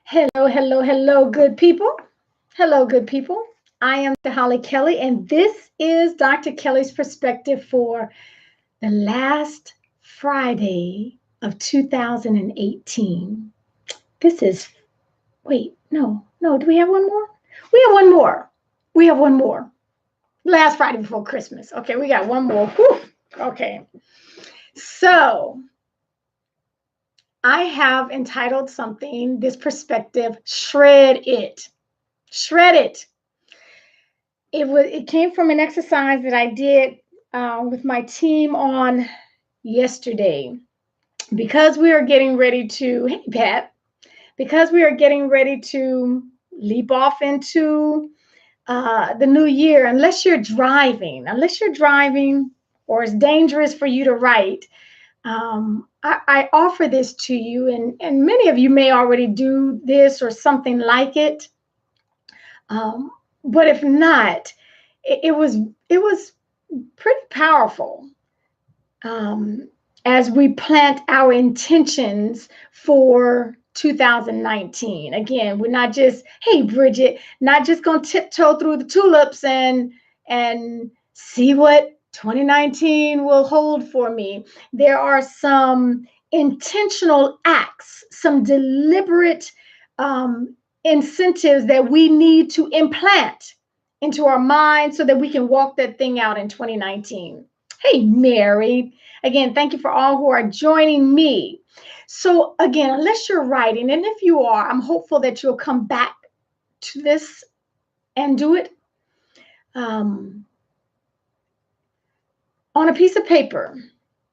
Hello, hello, hello, good people. Hello, good people. I am Hollie Kelly, and this is Dr. Kelly's perspective for the last Friday of 2018. This is, wait, no, do we have one more? We have one more. We have one more. Last Friday before Christmas. Okay, we got one more. Whew. Okay. So I have entitled something, this perspective, Shred It. Shred It. It came from an exercise that I did with my team on yesterday because we are getting ready to, hey Pat, because we are getting ready to leap off into the new year. Unless you're driving or it's dangerous for you to write, I offer this to you, and many of you may already do this or something like it. Um, but if not, it was pretty powerful um, as we plant our intentions for 2019. Again, we're not just, hey Bridget, not just gonna tiptoe through the tulips and see what 2019 will hold for me. There are some intentional acts, some deliberate incentives that we need to implant into our mind so that we can walk that thing out in 2019. Hey, Mary. Again, thank you for all who are joining me. So, again, unless you're writing, and if you are, I'm hopeful that you'll come back to this and do it on a piece of paper,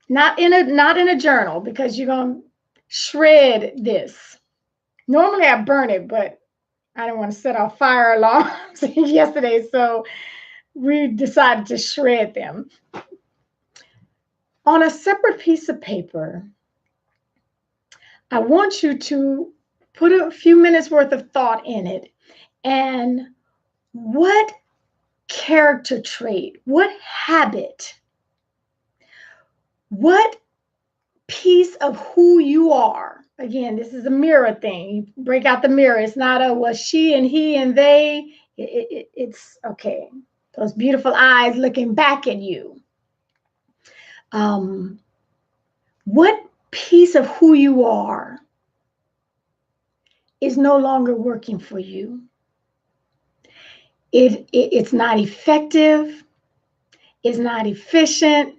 not in a journal, because you're gonna shred this. Normally, I burn it, but I didn't want to set off fire alarms yesterday, so we decided to shred them. On a separate piece of paper, I want you to put a few minutes worth of thought in it. And what character trait, what habit, what piece of who you are? Again, this is a mirror thing. You break out the mirror. It's not a was she and he and they. It's okay. Those beautiful eyes looking back at you. Um, what piece of who you are is no longer working for you? It's not effective. It's not efficient.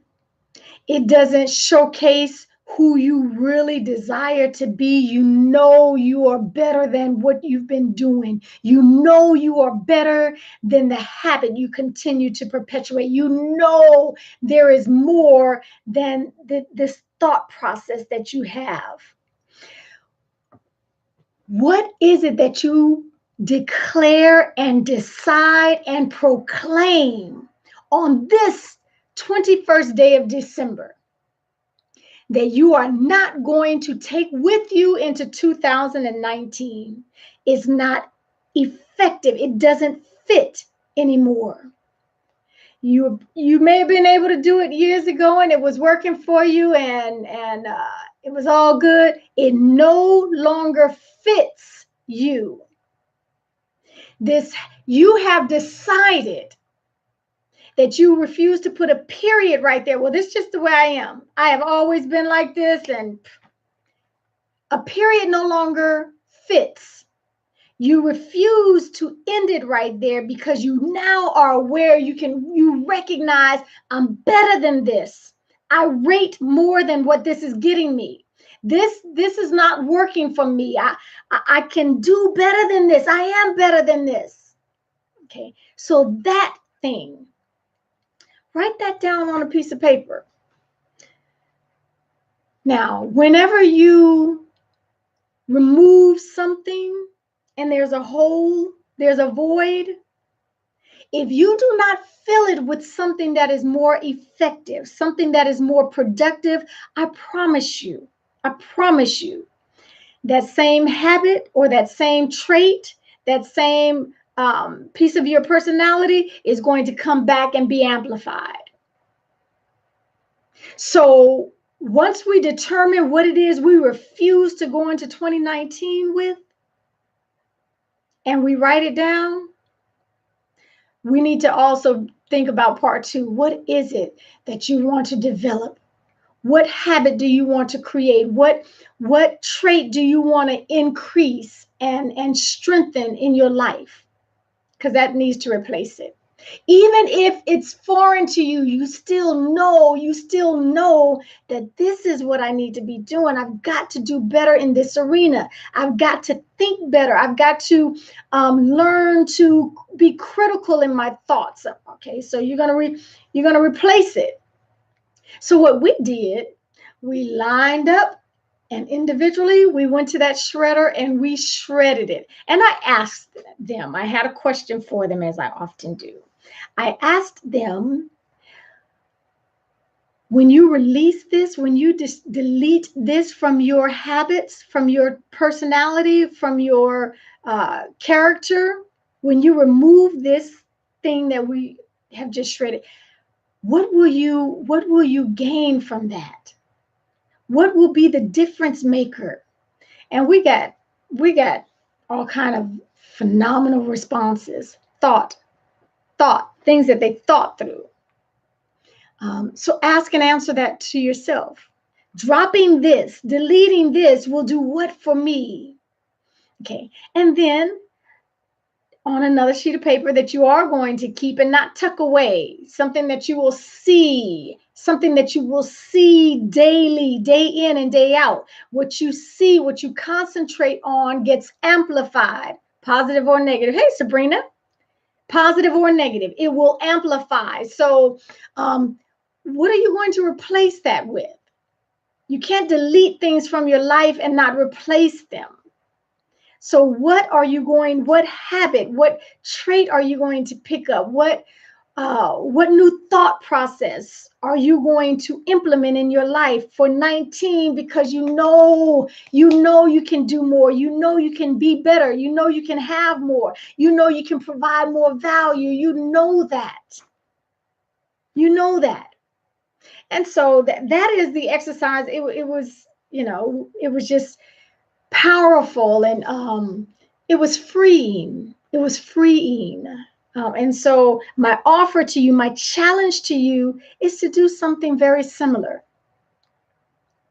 It doesn't showcase who you really desire to be. You know you are better than what you've been doing. You know you are better than the habit you continue to perpetuate. You know there is more than this thought process that you have. What is it that you declare and decide and proclaim on this 21st day of December that you are not going to take with you into 2019? Is not effective. It doesn't fit anymore. You may have been able to do it years ago and it was working for you, and it was all good. It no longer fits you. This, you have decided that you refuse to put a period right there. Well, this is just the way I am. I have always been like this, and a period no longer fits. You refuse to end it right there because you now are aware. You recognize, I'm better than this. I rate more than what this is getting me. This is not working for me. I can do better than this. I am better than this. Okay, so that thing, write that down on a piece of paper. Now, whenever you remove something and there's a hole, there's a void, if you do not fill it with something that is more effective, something that is more productive, I promise you, that same habit or that same trait, that same piece of your personality is going to come back and be amplified. So once we determine what it is we refuse to go into 2019 with, and we write it down, we need to also think about part two. What is it that you want to develop? What habit do you want to create? What trait do you want to increase and strengthen in your life? Because that needs to replace it. Even if it's foreign to you, you still know that this is what I need to be doing. I've got to do better in this arena. I've got to think better. I've got to learn to be critical in my thoughts. Okay, so you're gonna replace it. So what we did, we lined up and individually we went to that shredder and we shredded it. And I asked them, I had a question for them, as I often do. I asked them, when you release this, when you just delete this from your habits, from your personality, from your character, when you remove this thing that we have just shredded, what will you gain from that? What will be the difference maker? And we got all kind of phenomenal responses, thought, things that they thought through. So ask and answer that to yourself. Dropping this, deleting this will do what for me? Okay. And then on another sheet of paper that you are going to keep and not tuck away, something that you will see, daily, day in and day out. What you see, what you concentrate on gets amplified, positive or negative. Hey, Sabrina, positive or negative, it will amplify. So, what are you going to replace that with? You can't delete things from your life and not replace them. So what habit, what trait are you going to pick up? What new thought process are you going to implement in your life for 19? Because you know you can do more. You know you can be better. You know you can have more. You know you can provide more value. You know that. You know that. And so that is the exercise. It was, it was just powerful, and it was freeing. It was freeing. And so my offer to you, my challenge to you is to do something very similar.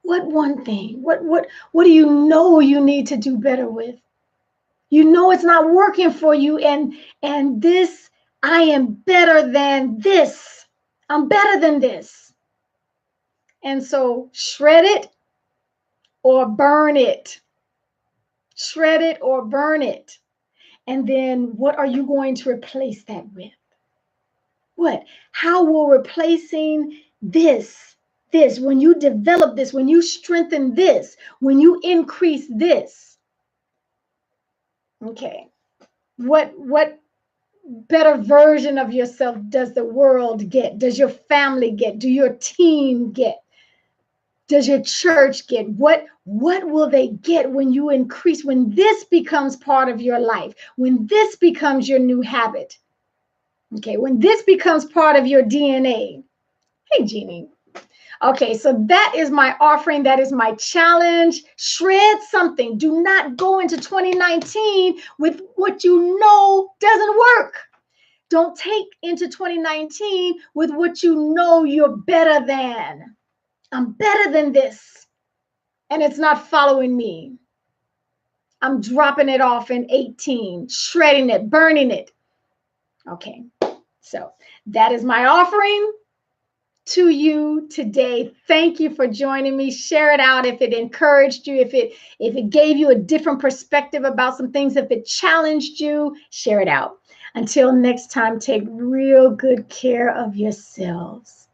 What one thing? What do you know you need to do better with? You know it's not working for you, and this, I am better than this. I'm better than this. And so shred it or burn it. Shred it or burn it. And then what are you going to replace that with? What? How will replacing this, when you develop this, when you strengthen this, when you increase this? Okay. What better version of yourself does the world get? Does your family get? Do your team get? Does your church get? What will they get when you increase, when this becomes part of your life, when this becomes your new habit? Okay, when this becomes part of your DNA. Hey, Jeannie. Okay, so that is my offering. That is my challenge. Shred something. Do not go into 2019 with what you know doesn't work. Don't take into 2019 with what you know you're better than. I'm better than this, and it's not following me. I'm dropping it off in 18, shredding it, burning it. Okay, so that is my offering to you today. Thank you for joining me. Share it out if it encouraged you, if it gave you a different perspective about some things, if it challenged you, share it out. Until next time, take real good care of yourselves.